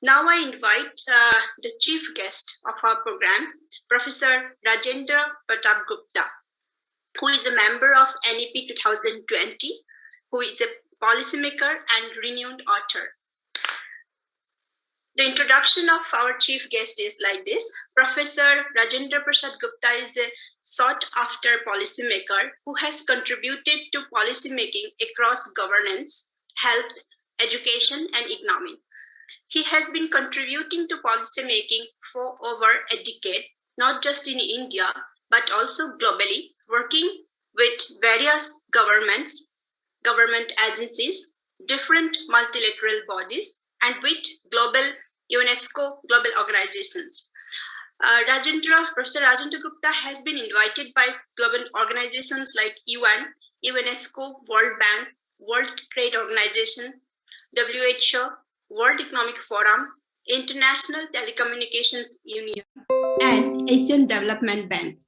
Now I invite the chief guest of our program, Professor Rajendra Pratap Gupta, who is a member of NEP 2020, who is a policymaker and renowned author. The introduction of our chief guest is like this. Professor Rajendra Prasad Gupta is a sought-after policymaker who has contributed to policymaking across governance, health, education, and economy. He has been contributing to policymaking for over a decade, not just in India, but also globally, working with various governments, government agencies, different multilateral bodies, and with global UNESCO global organizations. Professor Rajendra Gupta has been invited by global organizations like UN, UNESCO, World Bank, World Trade Organization, WHO, World Economic Forum, International Telecommunications Union, and Asian Development Bank.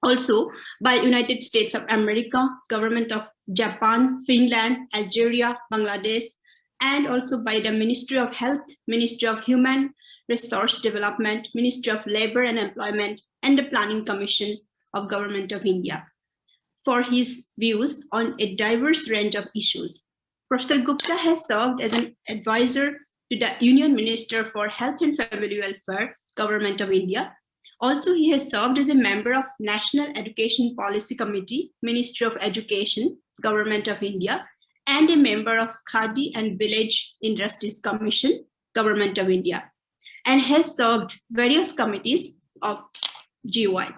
Also by United States of America, Government of Japan, Finland, Algeria, Bangladesh, and also by the Ministry of Health, Ministry of Human Resource Development, Ministry of Labor and Employment, and the Planning Commission of Government of India for his views on a diverse range of issues. Professor Gupta has served as an advisor to the Union Minister for Health and Family Welfare, Government of India. Also, he has served as a member of National Education Policy Committee, Ministry of Education, Government of India, and a member of Khadi and Village Industries Commission, Government of India, and has served various committees of GY.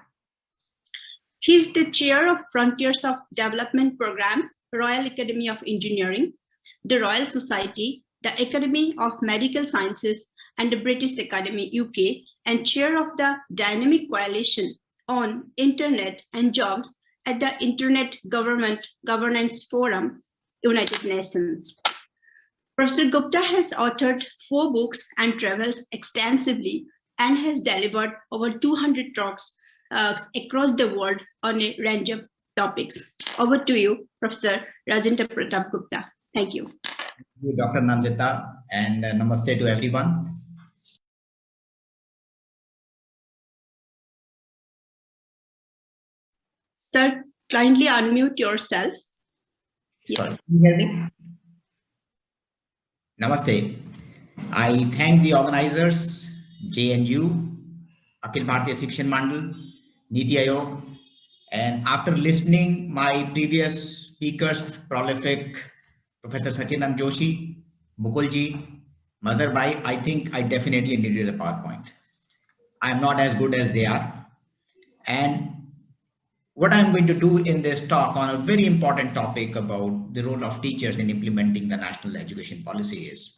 He is the chair of Frontiers of Development Program, Royal Academy of Engineering, the Royal Society, the Academy of Medical Sciences, and the British Academy UK, and chair of the Dynamic Coalition on Internet and Jobs at the Internet Governance Forum, United Nations. Professor Gupta has authored 4 books and travels extensively and has delivered over 200 talks across the world on a range of topics. Over to you, Professor Rajendra Pratap Gupta. Thank you. Thank you, Dr. Nandita, and namaste to everyone. Sir, kindly unmute yourself. Sorry, can you hear me? Namaste. I thank the organizers, JNU, Akhil Bharatiya Shikshan Mandal, Niti Aayog, and after listening my previous speakers, prolific Professor Sachinand Joshi, Mukulji, Mazhar Bhai, I think I definitely needed a PowerPoint. I am not as good as they are. And what I'm going to do in this talk on a very important topic about the role of teachers in implementing the national education policy is,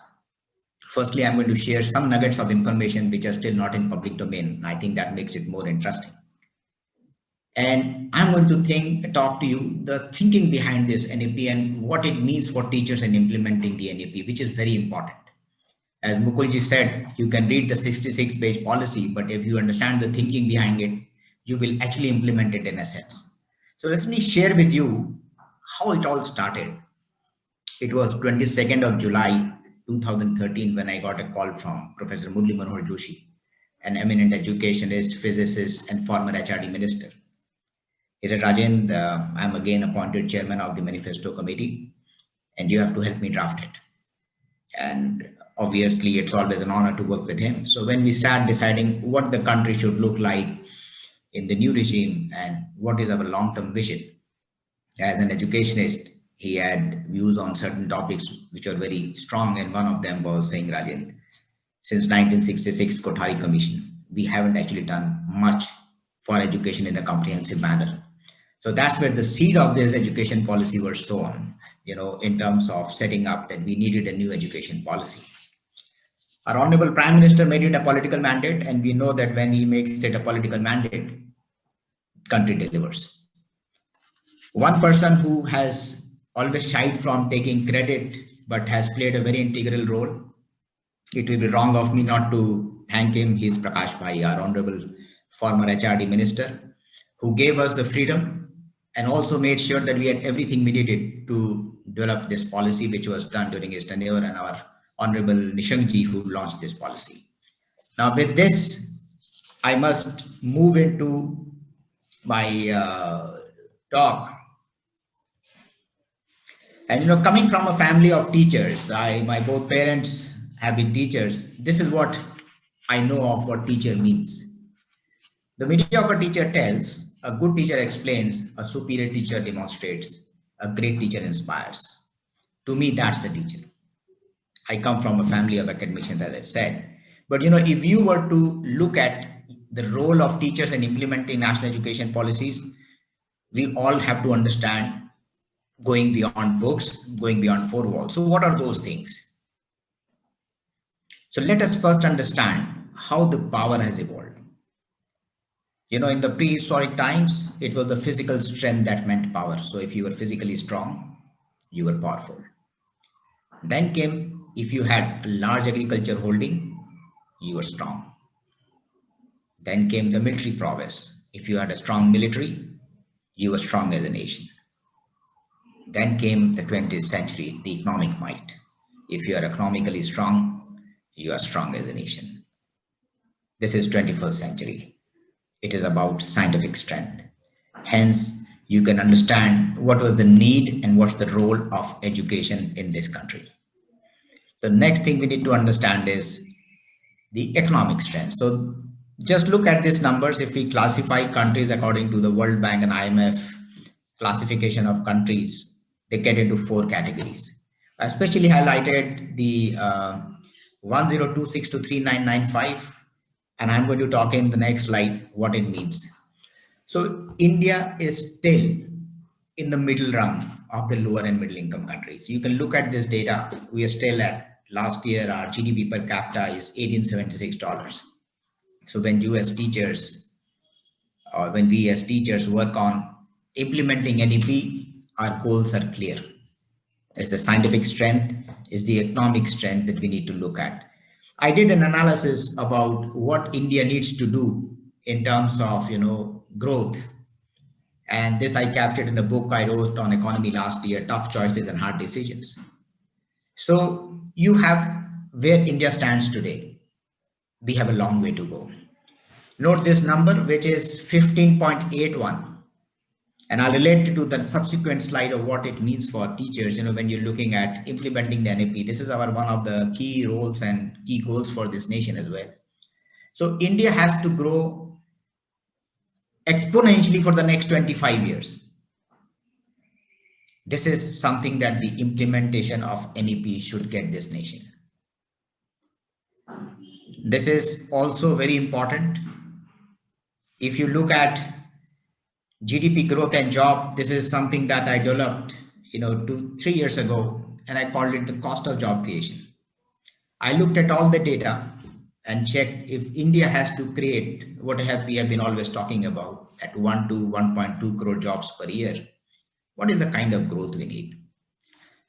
firstly, I'm going to share some nuggets of information which are still not in public domain. I think that makes it more interesting. And I'm going to talk to you the thinking behind this NEP and what it means for teachers in implementing the NEP, which is very important. As Mukulji said, you can read the 66-page policy, but if you understand the thinking behind it, you will actually implement it in a sense. So let me share with you how it all started. It was 22nd of July, 2013, when I got a call from Professor Murli Manohar Joshi, an eminent educationist, physicist, and former HRD minister. He said, Rajendra, I'm again appointed chairman of the manifesto committee, and you have to help me draft it. And obviously, it's always an honor to work with him. So when we sat deciding what the country should look like in the new regime and what is our long-term vision, as an educationist, he had views on certain topics which are very strong, and one of them was saying, Rajendra, since 1966 Kothari Commission, we haven't actually done much for education in a comprehensive manner. So that's where the seed of this education policy was sown, in terms of setting up that we needed a new education policy. Our Honorable Prime Minister made it a political mandate, and we know that when he makes it a political mandate, country delivers. One person who has always shied from taking credit, but has played a very integral role, it will be wrong of me not to thank him. He is Prakash Bhai, our Honorable former HRD Minister, who gave us the freedom and also made sure that we had everything we needed to develop this policy, which was done during his tenure, and our Honorable Nishangji, who launched this policy. Now, with this, I must move into my talk. And coming from a family of teachers, my both parents have been teachers. This is what I know of what teacher means. The mediocre teacher tells, a good teacher explains, a superior teacher demonstrates, a great teacher inspires. To me, that's the teacher. I come from a family of academicians, as I said. But if you were to look at the role of teachers in implementing national education policies, we all have to understand going beyond books, going beyond four walls. So what are those things? So let us first understand how the power has evolved. In the prehistoric times, it was the physical strength that meant power. So if you were physically strong, you were powerful. Then came, if you had a large agriculture holding, you were strong. Then came the military prowess. If you had a strong military, you were strong as a nation. Then came the 20th century, the economic might. If you are economically strong, you are strong as a nation. This is 21st century. It is about scientific strength. Hence, you can understand what was the need and what's the role of education in this country. The next thing we need to understand is the economic strength. So just look at these numbers. If we classify countries according to the World Bank and IMF classification of countries, they get into four categories. I especially highlighted the 1026 to 3995, and I'm going to talk in the next slide what it means. So India is still in the middle rung of the lower and middle income countries. You can look at this data. We are still at, last year, our GDP per capita is $1,876. So when you as teachers, or when we as teachers work on implementing NEP, our goals are clear. It's the scientific strength, it's the economic strength that we need to look at. I did an analysis about what India needs to do in terms of, growth. And this I captured in a book I wrote on economy last year, Tough Choices and Hard Decisions. So you have where India stands today. We have a long way to go. Note this number, which is 15.81. And I'll relate to the subsequent slide of what it means for teachers, when you're looking at implementing the NEP. This is one of the key roles and key goals for this nation as well. So India has to grow exponentially for the next 25 years. This is something that the implementation of NEP should get this nation. This is also very important. If you look at GDP growth and job, this is something that I developed, 3 years ago, and I called it the cost of job creation. I looked at all the data and checked if India has to create what we have been always talking about, at 1 to 1.2 crore jobs per year. What is the kind of growth we need?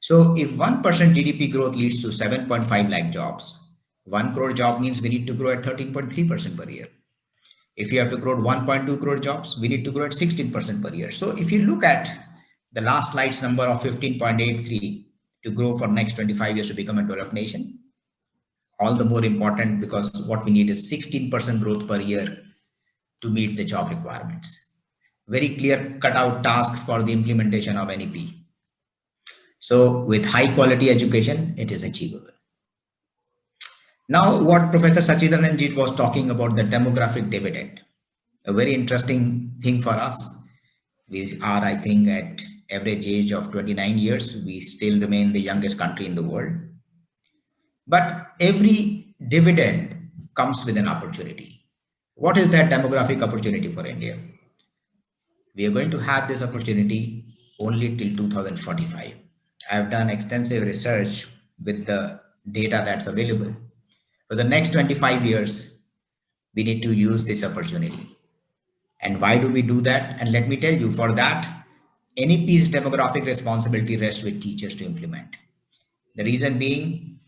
So if 1% GDP growth leads to 7.5 lakh jobs, 1 crore job means we need to grow at 13.3% per year. If you have to grow 1.2 crore jobs, we need to grow at 16% per year. So if you look at the last slide's number of 15.83 to grow for next 25 years to become a developed nation, all the more important because what we need is 16% growth per year to meet the job requirements. Very clear cutout task for the implementation of NEP. So with high quality education, it is achievable. Now, what Professor Sachidanand was talking about, the demographic dividend, a very interesting thing for us. We are, I think, at average age of 29 years. We still remain the youngest country in the world. But every dividend comes with an opportunity. What is that demographic opportunity for India? We are going to have this opportunity only till 2045. I have done extensive research with the data that's available. For the next 25 years, we need to use this opportunity. And why do we do that? And let me tell you, for that, NEP's demographic responsibility rests with teachers to implement. The reason being,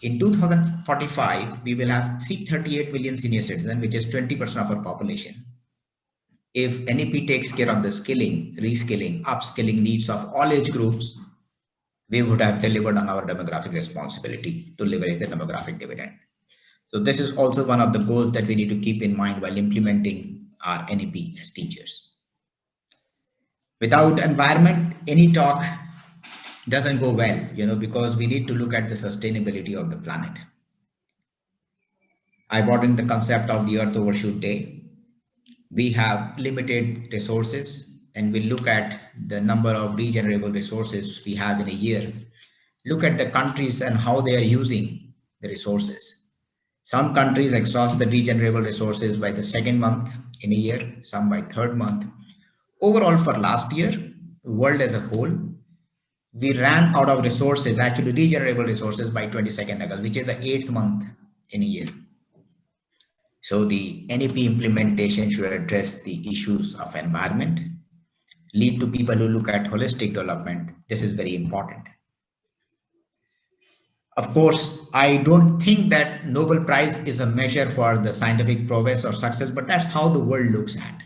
in 2045, we will have 338 million senior citizens, which is 20% of our population. If NEP takes care of the skilling, reskilling, upskilling needs of all age groups, we would have delivered on our demographic responsibility to leverage the demographic dividend. So this is also one of the goals that we need to keep in mind while implementing our NEP as teachers. Without environment, any talk doesn't go well, because we need to look at the sustainability of the planet. I brought in the concept of the Earth Overshoot Day. We have limited resources, and we look at the number of regenerable resources we have in a year. Look at the countries and how they are using the resources. Some countries exhaust the regenerable resources by the second month in a year, some by third month. Overall, for last year, the world as a whole, we ran out of resources, actually regenerable resources, by 22nd August, which is the 8th month in a year. So the NEP implementation should address the issues of environment, lead to people who look at holistic development. This is very important. Of course, I don't think that Nobel Prize is a measure for the scientific progress or success, but that's how the world looks at.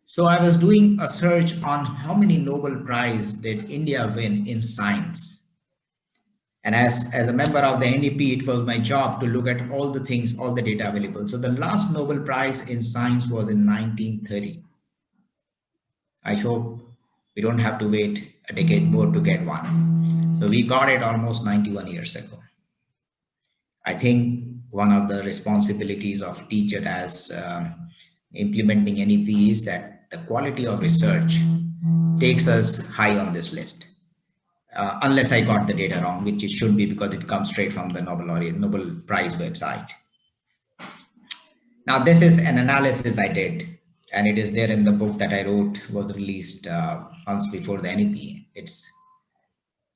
So I was doing a search on how many Nobel Prize did India win in science. And as a member of the NEP, it was my job to look at all the things, all the data available. So the last Nobel Prize in science was in 1930. I hope we don't have to wait a decade more to get one. So we got it almost 91 years ago. I think one of the responsibilities of teacher as implementing NEP is that the quality of research takes us high on this list. Unless I got the data wrong, which it should be because it comes straight from the Nobel Prize website. Now, this is an analysis I did, and it is there in the book that I wrote, was released months before the NEP. It's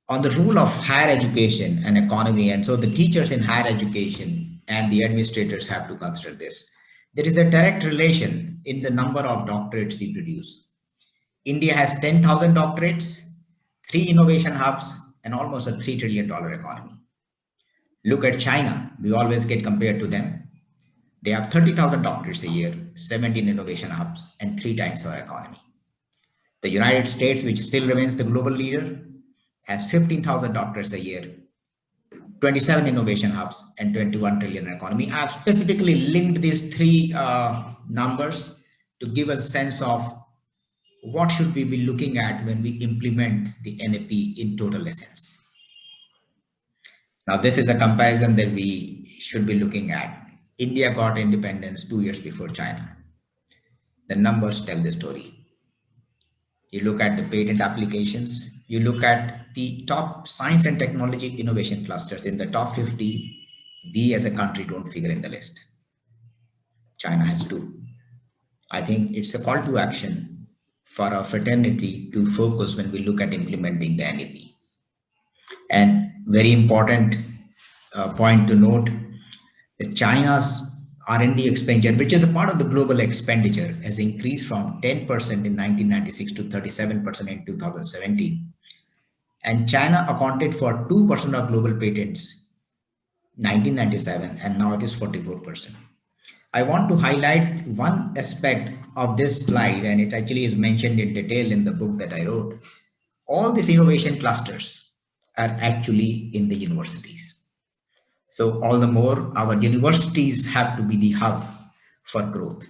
on the role of higher education and economy. And so the teachers in higher education and the administrators have to consider this. There is a direct relation in the number of doctorates we produce. India has 10,000 doctorates, 3 innovation hubs, and almost a $3 trillion economy. Look at China. We always get compared to them. They have 30,000 doctorates a year, 17 innovation hubs, and 3 times our economy. The United States, which still remains the global leader, has 15,000 doctorates a year, 27 innovation hubs, and 21 trillion economy. I have specifically linked these 3 numbers to give a sense of what should we be looking at when we implement the NEP in total essence. Now, this is a comparison that we should be looking at. India got independence 2 years before China. The numbers tell the story. You look at the patent applications, you look at the top science and technology innovation clusters in the top 50, we as a country don't figure in the list. China has 2. I think it's a call to action for our fraternity to focus when we look at implementing the NEP. And very important point to note is China's R&D expenditure, which is a part of the global expenditure, has increased from 10% in 1996 to 37% in 2017. And China accounted for 2% of global patents in 1997, and now it is 44%. I want to highlight one aspect of this slide, and it actually is mentioned in detail in the book that I wrote. All these innovation clusters are actually in the universities. So all the more, our universities have to be the hub for growth.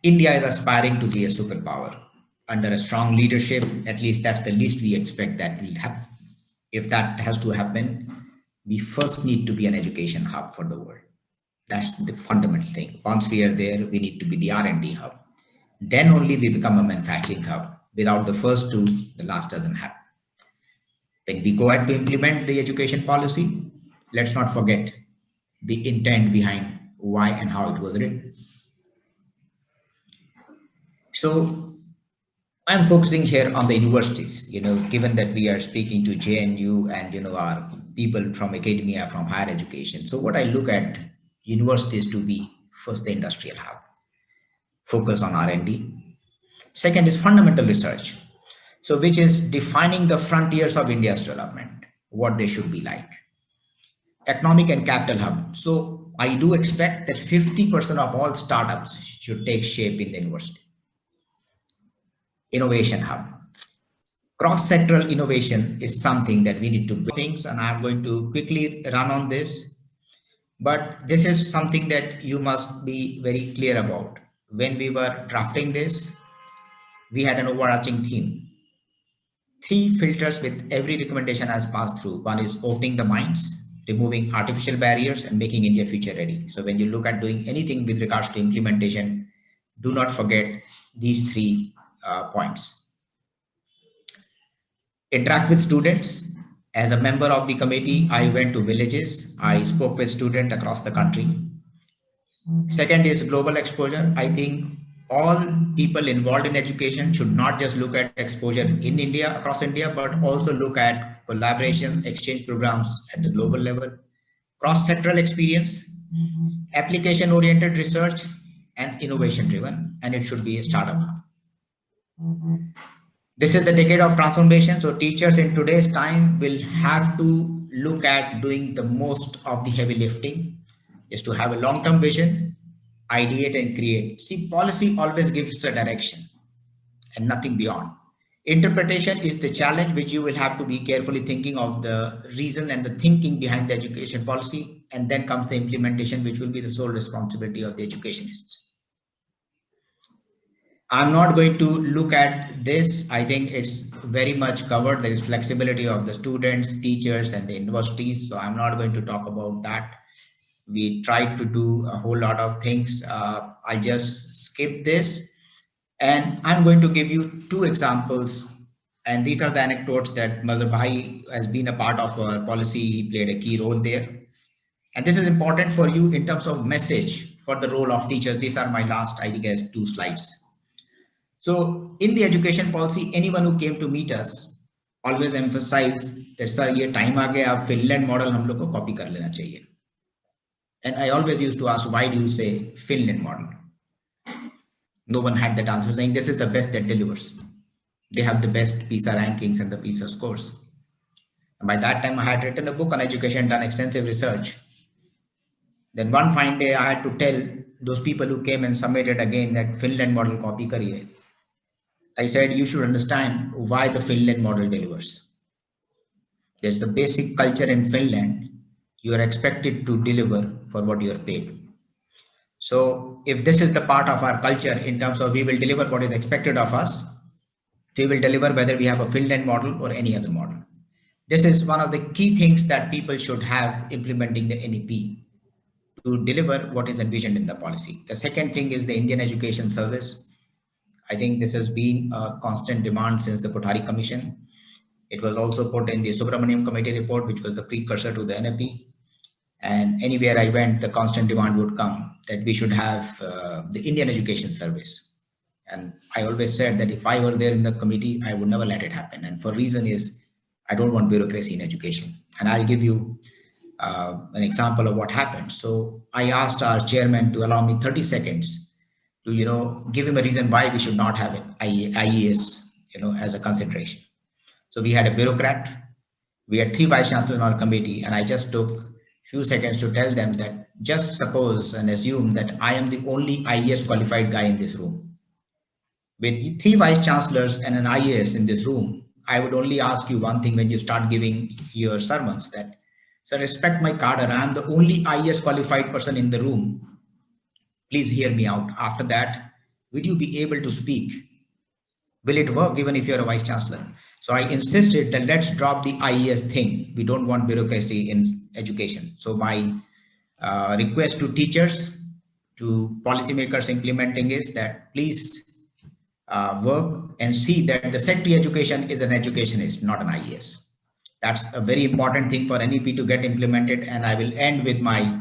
India is aspiring to be a superpower. Under a strong leadership, at least that's the least we expect that will happen. If that has to happen, we first need to be an education hub for the world. That's the fundamental thing. Once we are there, we need to be the R&D hub. Then only we become a manufacturing hub. Without the first 2, the last doesn't happen. When we go ahead to implement the education policy, let's not forget the intent behind why and how it was written. So I'm focusing here on the universities, given that we are speaking to JNU and, our people from academia, from higher education. So what I look at universities to be, first, the industrial hub, focus on R&D. Second is fundamental research. So which is defining the frontiers of India's development, what they should be like. Economic and capital hub. So I do expect that 50% of all startups should take shape in the university. Innovation hub. Cross-sectoral innovation is something that we need to do things, and I'm going to quickly run on this. But this is something that you must be very clear about. When we were drafting this, we had an overarching theme. 3 filters with every recommendation has passed through. One is opening the minds, removing artificial barriers, and making India future ready. So when you look at doing anything with regards to implementation, do not forget these 3 points. Interact with students. As a member of the committee, I went to villages. I spoke with students across the country. Second is global exposure. I think all people involved in education should not just look at exposure in India, across India, but also look at collaboration, exchange programs at the global level, cross-sectoral experience, application-oriented research, and innovation-driven, and it should be a startup hub. This is the decade of transformation. So teachers in today's time will have to look at doing the most of the heavy lifting, is to have a long-term vision, ideate and create. See, policy always gives a direction and nothing beyond. Interpretation is the challenge, which you will have to be carefully thinking of the reason and the thinking behind the education policy, and then comes the implementation, which will be the sole responsibility of the educationists. I'm not going to look at this. I think it's very much covered. There is flexibility of the students, teachers, and the universities. So I'm not going to talk about that. We tried to do a whole lot of things. I'll just skip this. And I'm going to give you 2 examples. And these are the anecdotes that Mazhar Bhai has been a part of our policy. He played a key role there. And this is important for you in terms of message for the role of teachers. These are my last, I guess, 2 slides. So in the education policy, anyone who came to meet us always emphasized that, sir, ये time आ गया, अब Finland model हम लोग को copy कर लेना चाहिए. And I always used to ask, why do you say Finland model? No one had that answer, saying this is the best that delivers. They have the best PISA rankings and the PISA scores. And by that time, I had written a book on education, done extensive research. Then one fine day, I had to tell those people who came and submitted again that Finland model copy kariye. I said, you should understand why the Finland model delivers. There's a basic culture in Finland. You are expected to deliver for what you are paid. So if this is the part of our culture in terms of we will deliver what is expected of us, we will deliver whether we have a Finland model or any other model. This is one of the key things that people should have implementing the NEP to deliver what is envisioned in the policy. The second thing is the Indian Education Service. I think this has been a constant demand since the Kothari Commission. It was also put in the Subramaniam Committee report, which was the precursor to the NEP. And anywhere I went, the constant demand would come that we should have the Indian Education Service. And I always said that if I were there in the committee, I would never let it happen. And for reason is, I don't want bureaucracy in education. And I'll give you an example of what happened. So I asked our chairman to allow me 30 seconds to, give him a reason why we should not have IES, as a consideration. So we had a bureaucrat, we had 3 vice chancellors in our committee, and I just took a few seconds to tell them that just suppose and assume that I am the only IES qualified guy in this room. With 3 vice chancellors and an IES in this room, I would only ask you one thing when you start giving your sermons, that, sir, respect my cadre. I am the only IES qualified person in the room. Please hear me out. After that, will you be able to speak? Will it work even if you're a vice chancellor? So I insisted that let's drop the IES thing. We don't want bureaucracy in education. So my request to teachers, to policymakers implementing is that please work and see that the secretary education is an educationist, not an IES. That's a very important thing for NEP to get implemented. And I will end with my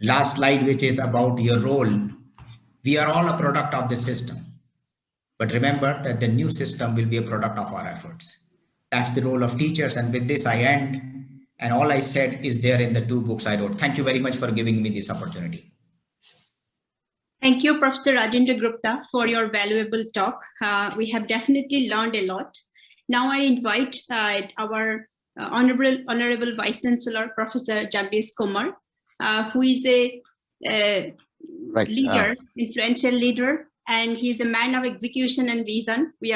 last slide, which is about your role. We are all a product of the system. But remember that the new system will be a product of our efforts. That's the role of teachers. And with this, I end. And all I said is there in the 2 books I wrote. Thank you very much for giving me this opportunity. Thank you, Professor Rajendra Gupta, for your valuable talk. We have definitely learned a lot. Now I invite our Honorable Vice Chancellor, Professor Jagdish Kumar, who is a leader, influential leader, and he's a man of execution and vision. We are